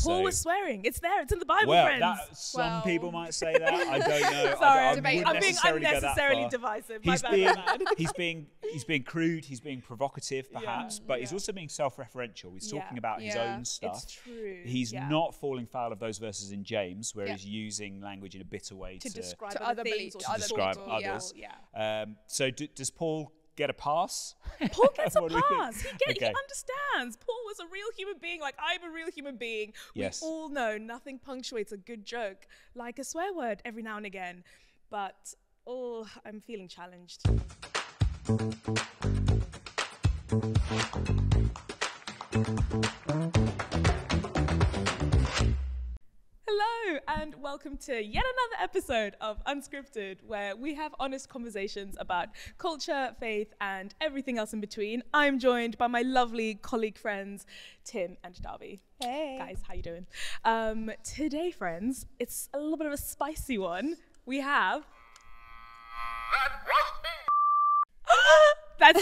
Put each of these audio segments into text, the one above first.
Paul was swearing. It's there. It's in the Bible, well, friends. Some people might say that. I don't know. Sorry, I I'm being unnecessarily divisive. He's being crude. He's being provocative, perhaps, but he's also being self-referential. He's talking about his own stuff. It's true. He's not falling foul of those verses in James, where he's using language in a bitter way to describe other things, to describe others. So does Paul get a pass? Paul gets a pass. He understands. Paul was a real human being, like I'm a real human being. Yes. We all know nothing punctuates a good joke like a swear word every now and again. But I'm feeling challenged. Hello and welcome to yet another episode of Unscripted, where we have honest conversations about culture, faith, and everything else in between. I'm joined by my lovely colleague friends, Tim and Darby. Hey. Guys, how you doing? Today, friends, it's a little bit of a spicy one. We have...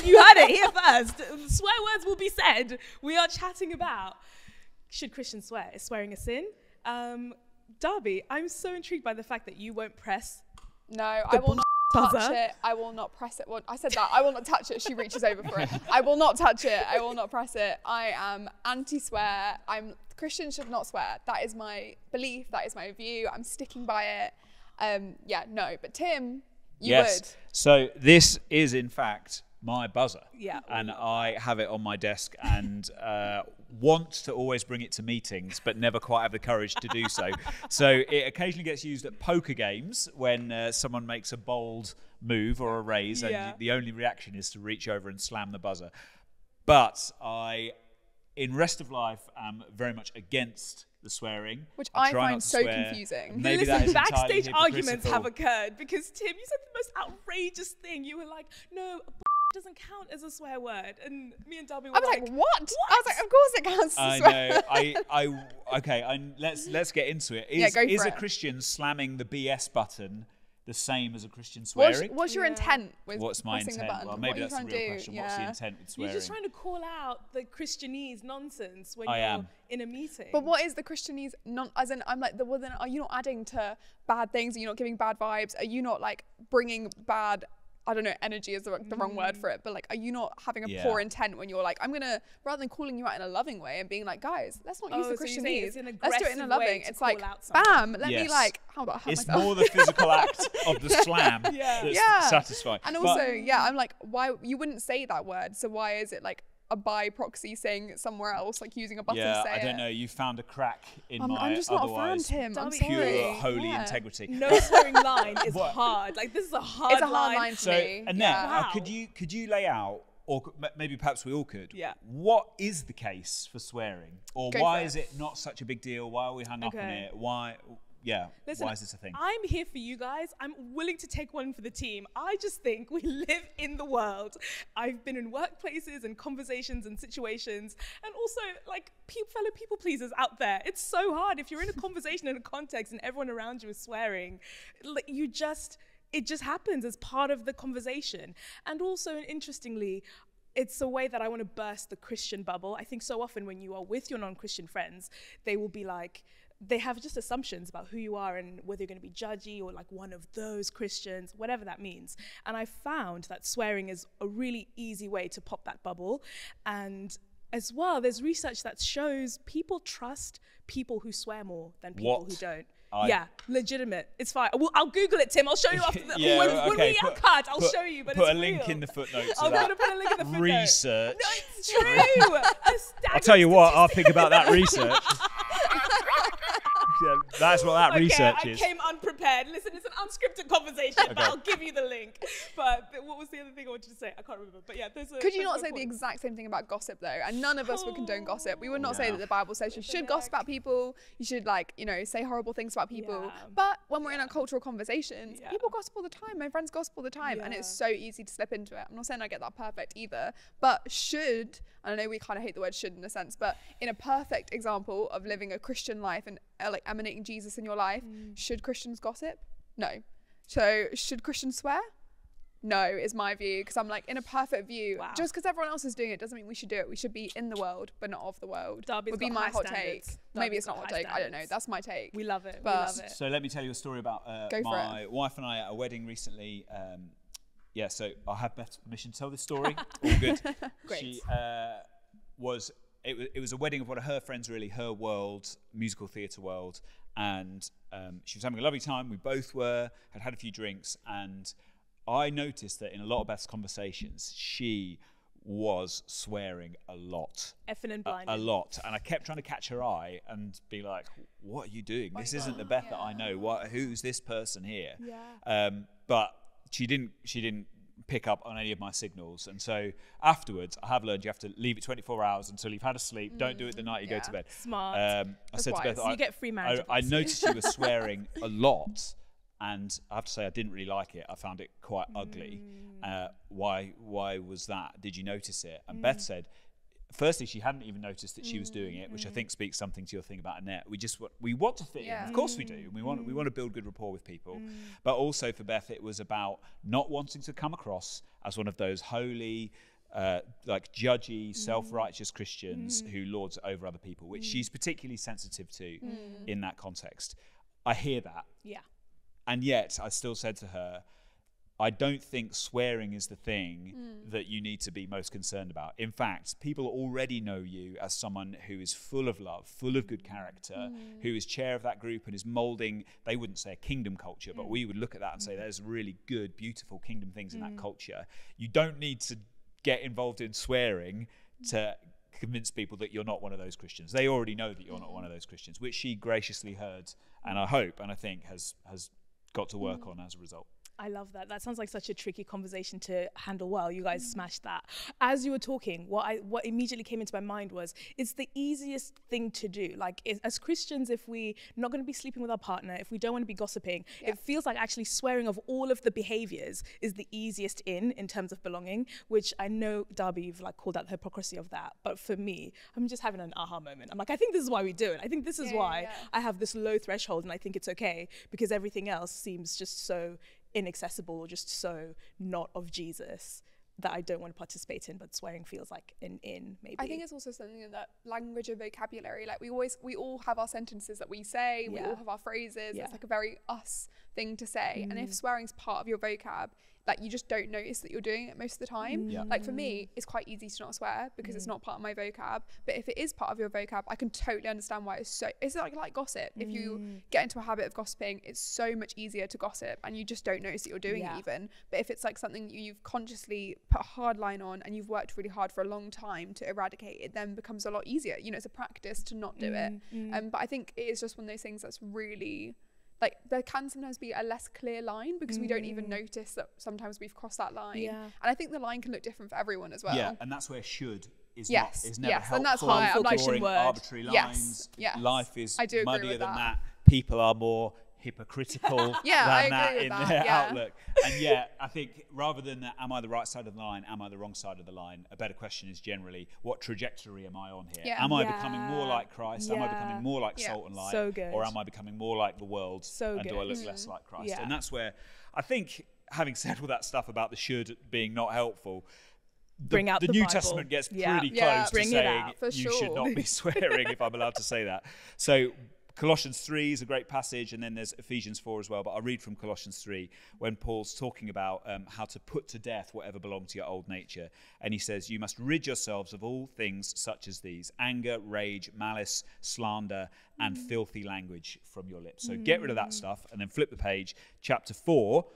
You heard it here first. Swear words will be said. We are chatting about, should Christians swear? Is swearing a sin? Darby, I'm so intrigued by the fact that you won't press. No, I will not touch it. I will not press it. Well, I said that. I will not touch it. She reaches over for it. I will not touch it. I will not press it. I am anti-swear. Christians should not swear. That is my belief. That is my view. I'm sticking by it. No. But Tim, you would. So this is, in fact, my buzzer. Yeah. And I have it on my desk and want to always bring it to meetings, but never quite have the courage to do so. So it occasionally gets used at poker games when someone makes a bold move or a raise, and the only reaction is to reach over and slam the buzzer. But in rest of life, am very much against the swearing, which I find so confusing. Maybe listen, backstage arguments have occurred because Tim, you said the most outrageous thing. You were like, "No, doesn't count as a swear word," and me and Darby were I was like, what? I was like, of course it counts as a swear word. Okay. Let's get into it. Is a Christian slamming the BS button the same as a Christian swearing? What's your intent with What's my pressing intent? the button? Well, maybe that's the real question. What's the intent with swearing? You're just trying to call out the Christianese nonsense when you're in a meeting. But what is the Christianese as in, I'm like, well then are you not adding to bad things? Are you not giving bad vibes? Are you not like bringing bad, I don't know, energy is the wrong word for it, but like, are you not having a poor intent when you're like, I'm gonna, rather than calling you out in a loving way and being like, guys, let's not use the Christianese, let's do it in a loving. It's like, bam, let me like, how about hurt myself? It's more the physical act of the slam that's satisfying. And also, I'm like, why, you wouldn't say that word, so why is it like a by proxy saying it somewhere else, like using a button to say it? I don't know, you found a crack in my I'm just not a fan, Tim. I'm sorry. Pure, holy integrity. No swearing line is hard. Like, this is a hard line. It's a hard line for me. So, Ennette, could you lay out, or maybe perhaps we all could, what is the case for swearing? Or why is it not such a big deal? Why are we hung up on it? Listen, why is this a thing? I'm here for you guys. I'm willing to take one for the team. I just think we live in the world. I've been in workplaces and conversations and situations, and also like fellow people pleasers out there. It's so hard if you're in a conversation in a context and everyone around you is swearing. Like, it just happens as part of the conversation. And also, interestingly, it's a way that I want to burst the Christian bubble. I think so often when you are with your non-Christian friends, they will be like, they have just assumptions about who you are and whether you're going to be judgy or like one of those Christians, whatever that means. And I found that swearing is a really easy way to pop that bubble. And as well, there's research that shows people trust people who swear more than people who don't. Legitimate. It's fine. I'll Google it, Tim. I'll show you after when we cut. I'll show you. But put it's a link real. in the footnotes. I'm going to put a link in the footnotes. Research. No, it's true. I'll tell you what. I'll think about that research. That's what that research is. I came unprepared. Listen, it's an unscripted conversation, but I'll give you the link. But what was the other thing I wanted to say? I can't remember. But yeah, could you not say the exact same thing about gossip though? And none of us would condone gossip. We would not say that the Bible says you should gossip about people. You should say horrible things about people. Yeah. But when we're in our cultural conversations, people gossip all the time. My friends gossip all the time, and it's so easy to slip into it. I'm not saying I get that perfect either, but I know we kind of hate the word should in a sense, but in a perfect example of living a Christian life and like emanating Jesus in your life, should Christians gossip? No. So should Christians swear? no, is my view, because I'm like, in a perfect view, Wow. just because everyone else is doing it doesn't mean we should do it. We should be in the world, but not of the world. Darby's would be got my high hot standards. take. Darby's Maybe it's not got hot high take. I don't know. standards. That's my take. We love it. But- we love it. So let me tell you a story about Go for my wife and I at a wedding recently. So I have Beth's permission to tell this story. All good. Great. She it was a wedding of one of her friends, really, her world, musical theatre world. And she was having a lovely time. We both were, had a few drinks. And I noticed that in a lot of Beth's conversations, she was swearing a lot. Effing and blinding. A lot. And I kept trying to catch her eye and be like, what are you doing? This isn't the Beth that I know. Who's this person here? Yeah. But she didn't pick up on any of my signals. And so afterwards, I have learned you have to leave it 24 hours until you've had a sleep. Don't do it the night you go to bed. Smart. I said to wise. Beth, So you get free marriage I advice. noticed you were swearing a lot. And I have to say, I didn't really like it. I found it quite ugly. Why was that? Did you notice it? And Beth said, firstly, she hadn't even noticed that she was doing it, which I think speaks something to your thing about Ennette. We want to fit in. Of course we do. We want to build good rapport with people. But also for Beth, it was about not wanting to come across as one of those holy, like judgy, self-righteous Christians who lords it over other people, which she's particularly sensitive to in that context. I hear that. Yeah. And yet I still said to her, I don't think swearing is the thing that you need to be most concerned about. In fact, people already know you as someone who is full of love, full of good character, who is chair of that group and is molding, they wouldn't say a kingdom culture, but we would look at that and say there's really good, beautiful kingdom things in that culture. You don't need to get involved in swearing to convince people that you're not one of those Christians. They already know that you're not one of those Christians, which she graciously heard, and I hope and I think has got to work on as a result. I love that. That sounds like such a tricky conversation to handle well. You guys smashed that. As you were talking, what immediately came into my mind was, it's the easiest thing to do. Like, as Christians, if we're not going to be sleeping with our partner, if we don't want to be gossiping, it feels like actually swearing of all of the behaviors is the easiest in terms of belonging, which I know, Darby, you've like called out the hypocrisy of that. But for me, I'm just having an aha moment. I'm like, I think this is why we do it. I think this is why I have this low threshold and I think it's okay, because everything else seems just so inaccessible or just so not of Jesus that I don't want to participate in, but swearing feels like an in, maybe. I think it's also something in that language and vocabulary. Like we all have our sentences that we say, we all have our phrases. It's like a very us thing to say. And if swearing's part of your vocab, like you just don't notice that you're doing it most of the time. Like for me, it's quite easy to not swear because it's not part of my vocab. But if it is part of your vocab, I can totally understand why it's like gossip. If you get into a habit of gossiping, it's so much easier to gossip and you just don't notice that you're doing it even. But if it's like something you've consciously put a hard line on and you've worked really hard for a long time to eradicate, it then becomes a lot easier. You know, it's a practice to not do it. But I think it is just one of those things that's really, like, there can sometimes be a less clear line because we don't even notice that sometimes we've crossed that line. And I think the line can look different for everyone as well. Yeah, and that's where should is never helpful. And that's why I'm like, drawing arbitrary lines. Life is muddier than that. People are more hypocritical than that in their outlook. And yet, I think rather than am I the right side of the line, am I the wrong side of the line, a better question is generally, what trajectory am I on here? Am I becoming more like Christ? Am I becoming more like salt and light? So good. Or am I becoming more like the world? And do I look less like Christ? And that's where I think, having said all that stuff about the should being not helpful, the New Bible. Testament gets pretty close to saying you should not be swearing, if I'm allowed to say that. So Colossians 3 is a great passage, and then there's Ephesians 4 as well, but I'll read from Colossians 3 when Paul's talking about how to put to death whatever belonged to your old nature. And he says, you must rid yourselves of all things such as these: anger, rage, malice, slander, and filthy language from your lips. So get rid of that stuff, and then flip the page, chapter 4.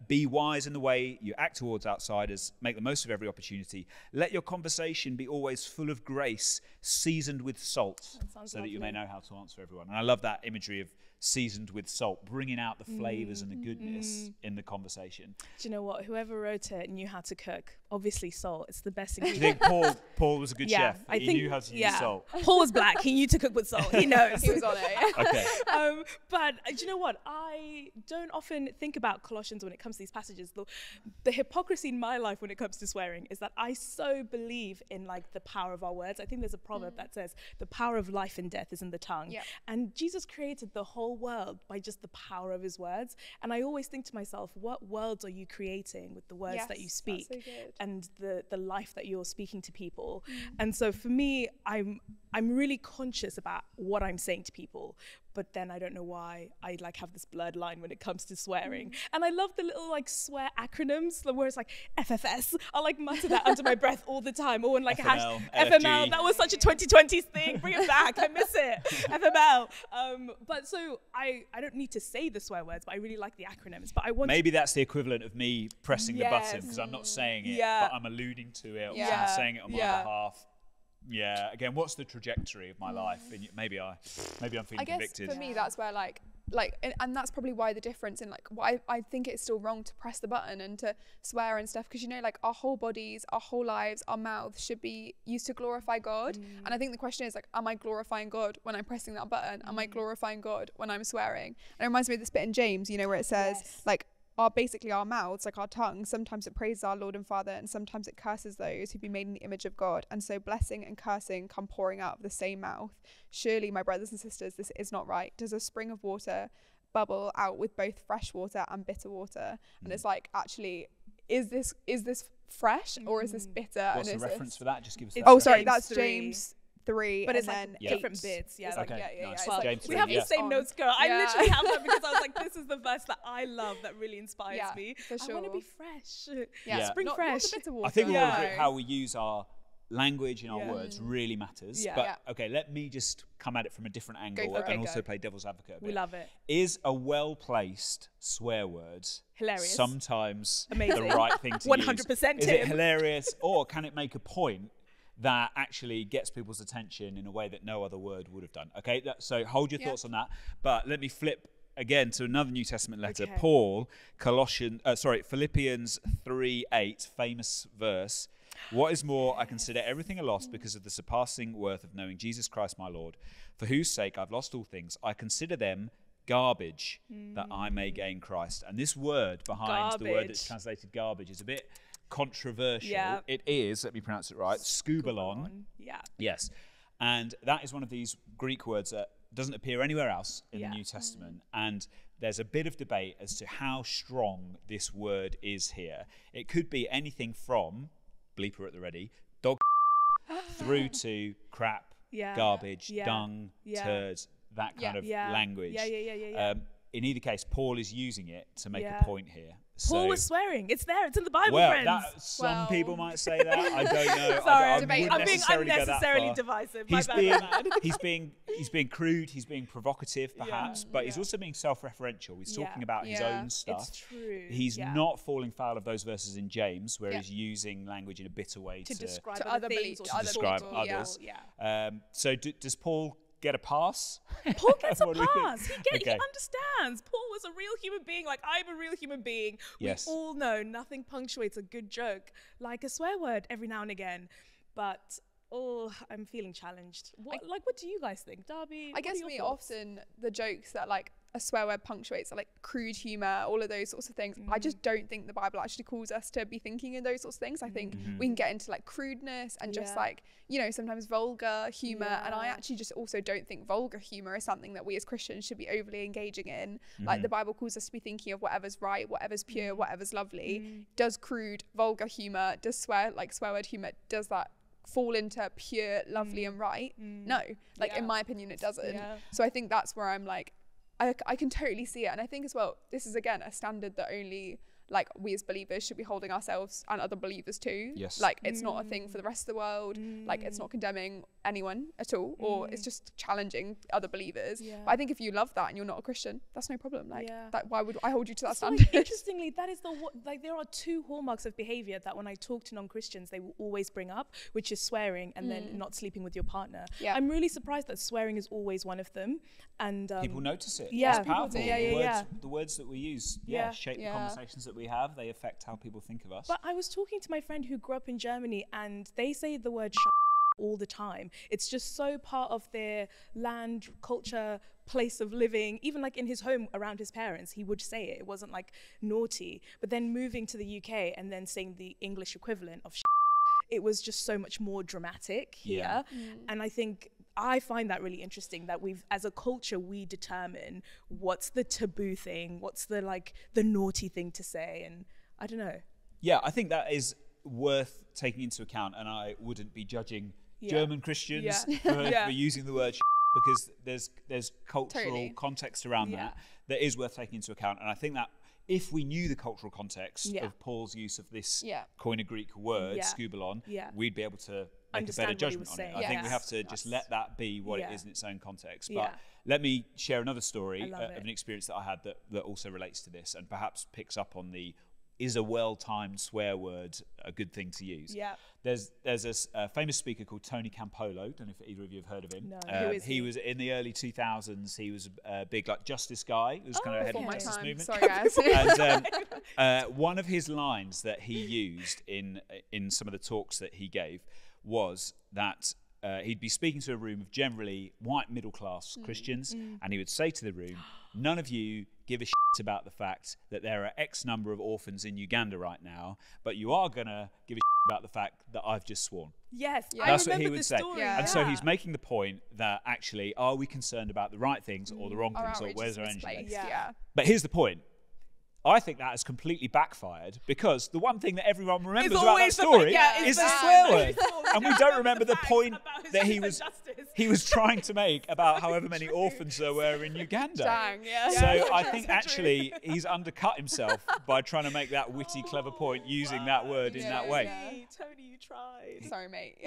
Be wise in the way you act towards outsiders. Make the most of every opportunity. Let your conversation be always full of grace, seasoned with salt, so that you may know how to answer everyone. And I love that imagery of seasoned with salt, bringing out the flavors and the goodness in the conversation. Do you know what? Whoever wrote it knew how to cook. Obviously, salt. It's the best Do you ingredient. think Paul was a good chef? I He think knew how to use salt. Paul was black. He knew to cook with salt. He knows. He was on it. Okay. But do you know what? I don't often think about Colossians when it comes to these passages. The hypocrisy in my life when it comes to swearing is that I so believe in like the power of our words. I think there's a proverb that says the power of life and death is in the tongue. Yeah. And Jesus created the whole world by just the power of his words. And I always think to myself, what worlds are you creating with the words that you speak, that's so good. and the life that you're speaking to people? And so for me, I'm really conscious about what I'm saying to people, but then I don't know why I like have this blurred line when it comes to swearing. And I love the little like swear acronyms where it's like FFS. I like mutter that under my breath all the time. Or when like FML, FML, that was such a 2020s thing. Bring it back. I miss it. FML. But so I don't need to say the swear words, but I really like the acronyms. But I want Maybe that's the equivalent of me pressing the button, because I'm not saying it, but I'm alluding to it, or I'm saying it on my behalf. Yeah. Again, what's the trajectory of my life? And maybe I'm feeling convicted. For me, that's where and that's probably why the difference in like why I think it's still wrong to press the button and to swear and stuff, because you know, like our whole bodies, our whole lives, our mouths should be used to glorify God. And I think the question is like, am I glorifying God when I'm pressing that button? Am I glorifying God when I'm swearing? And it reminds me of this bit in James, you know, where it says like basically our mouths, like our tongue, sometimes it praises our Lord and Father, and sometimes it curses those who've been made in the image of God. And so blessing and cursing come pouring out of the same mouth. Surely, my brothers and sisters, this is not right. Does a spring of water bubble out with both fresh water and bitter water? And it's like, actually, is this fresh or is this bitter? What's and the reference for that? Just give us that. Oh, sorry, James that's 3. James 3, But it's and like then different bits. Yeah. It's Like, nice. Well, James we 3, have the same notes, girl. I literally have that because I was like, this is the verse that I love that really inspires me. For sure. I want to be fresh. Yeah. Spring Not fresh. the bitter water. I think how we use our language and our words really matters. Yeah. But okay, let me just come at it from a different angle and also play devil's advocate a bit. We love it. Is a well-placed swear word Hilarious. Sometimes Amazing. the right thing to 100% use? Tim. Is it hilarious, or can it make a point that actually gets people's attention in a way that no other word would have done? Okay, so hold your thoughts on that. But let me flip again to another New Testament letter. Paul, Philippians 3:8, famous verse. What is more, I consider everything a loss because of the surpassing worth of knowing Jesus Christ my Lord, for whose sake I've lost all things. I consider them garbage that I may gain Christ. And this word behind the word that's translated garbage is a bit controversial. Yeah. It is, let me pronounce it right, skubalon. Yeah. Yes. And that is one of these Greek words that doesn't appear anywhere else in the New Testament. And there's a bit of debate as to how strong this word is here. It could be anything from, bleeper at the ready, dog through to crap, garbage, dung, turds, that kind of language. In either case, Paul is using it to make a point here. Paul was swearing. It's there. It's in the Bible, well, friends. Some people might say that. I don't know. Sorry, I'm being unnecessarily divisive. He's being crude. He's being provocative, perhaps, but he's also being self-referential. He's talking about his own stuff. It's true. He's not falling foul of those verses in James, where he's using language in a bitter way to describe other things, believers, or to describe people, others. So does Paul get a pass? Paul gets a pass. He understands. Paul was a real human being, like I'm a real human being. Yes. We all know nothing punctuates a good joke like a swear word every now and again. But I'm feeling challenged. What do you guys think, Darby? I guess for me, often the jokes that like a swear word punctuates are like crude humor, all of those sorts of things. I just don't think the Bible actually calls us to be thinking in those sorts of things. I think we can get into like crudeness and just like, you know, sometimes vulgar humor. And I actually just also don't think vulgar humor is something that we as Christians should be overly engaging in. Like the Bible calls us to be thinking of whatever's right, whatever's pure, whatever's lovely. Does crude, vulgar humor, does swear word humor, does that fall into pure, lovely and right? No, like in my opinion, it doesn't. So I think that's where I'm like, I can totally see it. And I think as well, this is again a standard that only like we as believers should be holding ourselves and other believers to. Yes. Like it's not a thing for the rest of the world. Like it's not condemning anyone at all, or it's just challenging other believers. But I think if you love that and you're not a Christian, that's no problem. Like that, why would I hold you to that standard? Like, interestingly, that is there are two hallmarks of behavior that when I talk to non-Christians, they will always bring up, which is swearing and then not sleeping with your partner. I'm really surprised that swearing is always one of them. And people notice it. Yeah, it's powerful. The words that we use shape the conversations that we have. They affect how people think of us. But I was talking to my friend who grew up in Germany, and they say the word all the time. It's just so part of their land, culture, place of living. Even like in his home around his parents, he would say it. It wasn't like naughty. But then moving to the UK and then saying the English equivalent of it was just so much more dramatic here. And I find that really interesting, that as a culture, we determine what's the taboo thing, what's the naughty thing to say, and I don't know. Yeah, I think that is worth taking into account, and I wouldn't be judging German Christians for using the word because there's cultural context around that is worth taking into account. And I think that if we knew the cultural context of Paul's use of this Koine Greek word, skubalon, we'd be able to make a better judgment on it. I think we have to just let that be what it is in its own context. But let me share another story of an experience that I had that also relates to this and perhaps picks up on is a well-timed swear word a good thing to use? There's a famous speaker called Tony Campolo. I don't know if either of you have heard of him. No. Who is he was in the early 2000s. He was a big justice guy. He was kind of ahead of the justice movement. Sorry, guys. And one of his lines that he used in some of the talks that he gave was that he'd be speaking to a room of generally white middle-class Christians, and he would say to the room, none of you give a shit about the fact that there are X number of orphans in Uganda right now, but you are going to give a shit about the fact that I've just sworn. Yes, That's what he would say. Yeah. And so he's making the point that actually, are we concerned about the right things or the wrong things, or where's our energy? But here's the point. I think that has completely backfired because the one thing that everyone remembers about that story is the swear word. And we don't remember the point that he was trying to make about however many orphans there were in Uganda. Dang, So I think actually he's undercut himself by trying to make that witty, clever point using that word in that way. Tony, you tried. Sorry, mate.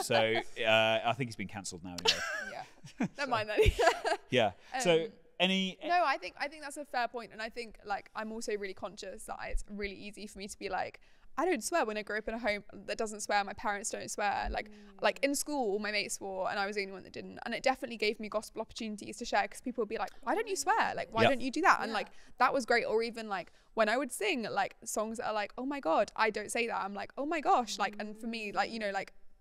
So I think he's been cancelled now anyway. Never mind that. So No, I think that's a fair point, and I think I'm also really conscious that it's really easy for me to be like, I don't swear when I grew up in a home that doesn't swear. My parents don't swear. Like in school, all my mates swore, and I was the only one that didn't. And it definitely gave me gospel opportunities to share because people would be like, "Why don't you swear? Like, why don't you do that?" And that was great. Or even when I would sing songs that are like, "Oh my God, I don't say that." I'm like, "Oh my gosh!" And for me,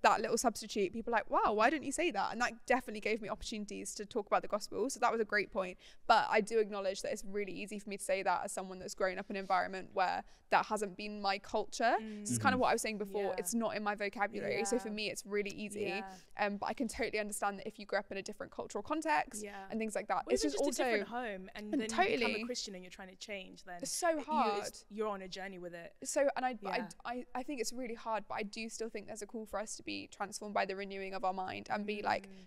that little substitute, people are like, wow, why didn't you say that? And that definitely gave me opportunities to talk about the gospel. So that was a great point. But I do acknowledge that it's really easy for me to say that as someone that's grown up in an environment where that hasn't been my culture. So it's kind of what I was saying before. It's not in my vocabulary. So for me, it's really easy. But I can totally understand that if you grew up in a different cultural context and things like that, it's just also a different home, and then totally you become a Christian and you're trying to change. Then it's so hard. You're on a journey with it. So, and I think it's really hard, but I do still think there's a call for us to be transformed by the renewing of our mind and be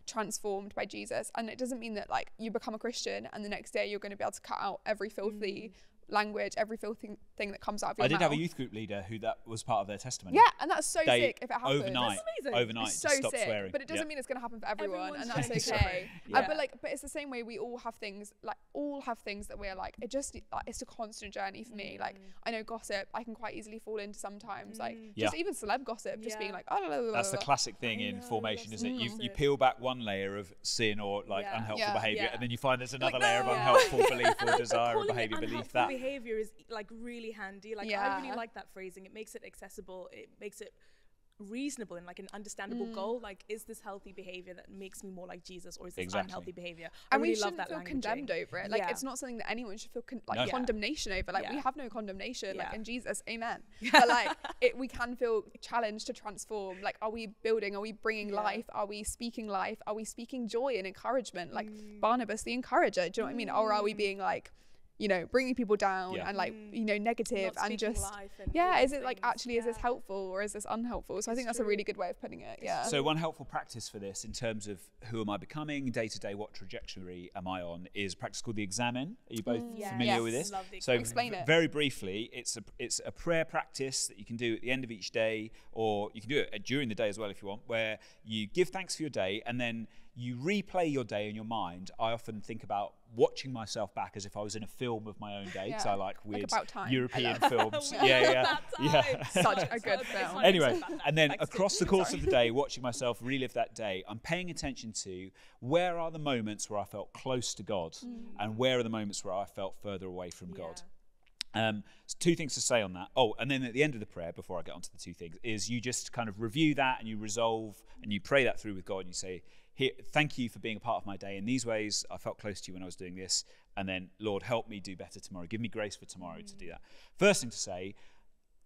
transformed by Jesus. And it doesn't mean that you become a Christian and the next day you're going to be able to cut out every filthy language, every filthy thing that comes out of your mouth. I did have a youth group leader who that was part of their testimony. Yeah, and that's so sick if it happens. Overnight, it's so just stop sick, swearing. but it doesn't mean it's going to happen for everyone, and that's Everyone's okay. But it's the same way we all have things that we're it just it's a constant journey for me. I know gossip, I can quite easily fall into sometimes. Just even celeb gossip, just being that's the classic thing in formation, isn't it? You peel back one layer of sin or unhelpful behaviour, and then you find there's another layer of unhelpful belief or desire or behaviour beneath that. Behaviour is really handy. I really like that phrasing. It makes it accessible. It makes it reasonable and an understandable goal. Is this healthy behavior that makes me more like Jesus, or is this unhealthy behavior? And we shouldn't feel condemned over it. It's not something that anyone should feel condemnation over. We have no condemnation in Jesus, amen. But we can feel challenged to transform. Are we building? Are we bringing life? Are we speaking life? Are we speaking joy and encouragement, Barnabas the encourager? Do you know what I mean? Or are we being bringing people down and negative and just is it actually is this helpful or is this unhelpful? So I think that's a really good way of putting it. So one helpful practice for this in terms of who am I becoming day to day, what trajectory am I on, is a practice called the examen. Are you both familiar with this? So explain it very briefly. It's a prayer practice that you can do at the end of each day, or you can do it during the day as well if you want, where you give thanks for your day and then you replay your day in your mind. I often think about watching myself back as if I was in a film of my own day, because I like weird European films. Such a good film. Anyway, and then across the course of the day, watching myself relive that day, I'm paying attention to where are the moments where I felt close to God and where are the moments where I felt further away from God. So two things to say on that. Oh, and then at the end of the prayer, before I get onto the two things, is you just kind of review that and you resolve and you pray that through with God and you say, here, thank you for being a part of my day. In these ways, I felt close to you when I was doing this. And then, Lord, help me do better tomorrow. Give me grace for tomorrow to do that. First thing to say,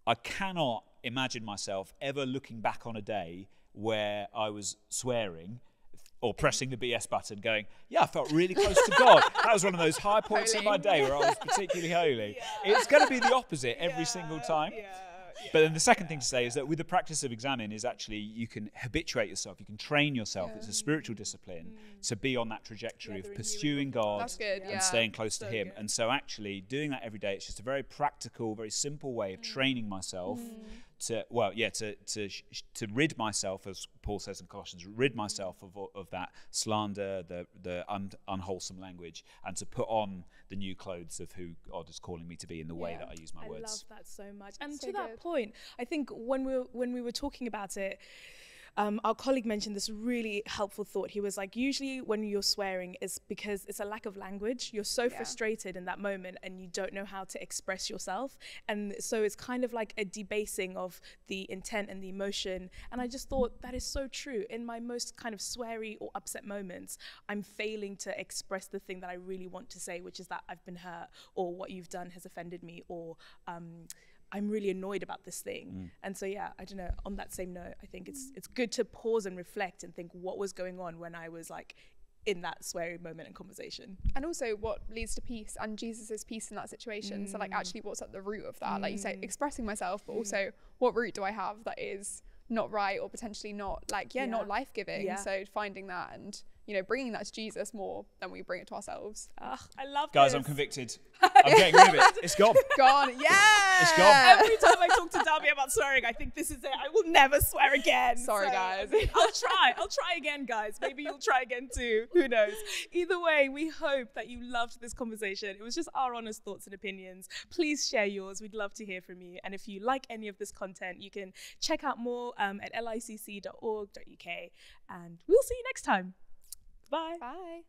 I cannot imagine myself ever looking back on a day where I was swearing or pressing the BS button going, yeah, I felt really close to God. That was one of those high points in my day where I was particularly holy. It's going to be the opposite every single time. But then the second thing to say is that with the practice of examine is actually you can habituate yourself, you can train yourself. It's a spiritual discipline to be on that trajectory of pursuing God and staying close to Him. And so actually doing that every day, it's just a very practical, very simple way of training myself to rid myself, as Paul says in Colossians, rid myself of that slander, the unwholesome language, and to put on the new clothes of who God is calling me to be in the way that I use my words. I love that so much. And so to that point, I think when we were talking about it, our colleague mentioned this really helpful thought. He was like, usually when you're swearing, it's because it's a lack of language. You're so frustrated in that moment and you don't know how to express yourself. And so it's kind of like a debasing of the intent and the emotion. And I just thought that is so true. In my most kind of sweary or upset moments, I'm failing to express the thing that I really want to say, which is that I've been hurt, or what you've done has offended me, or I'm really annoyed about this thing. And so, yeah, I don't know, on that same note, I think it's good to pause and reflect and think what was going on when I was like in that sweary moment and conversation. And also what leads to peace, and Jesus's peace in that situation. So like actually what's at the root of that? Like you say, expressing myself, but also what root do I have that is not right or potentially not like, not life-giving. So finding that and, you know, bringing that to Jesus more than we bring it to ourselves. I love Guys, this. I'm convicted. I'm getting rid of it. It's gone. Gone. Yeah. It's gone. Every time I talk to Darby about swearing, I think this is it. I will never swear again. Sorry, guys. I'll try again, guys. Maybe you'll try again too. Who knows? Either way, we hope that you loved this conversation. It was just our honest thoughts and opinions. Please share yours. We'd love to hear from you. And if you like any of this content, you can check out more at licc.org.uk. And we'll see you next time. Bye. Bye.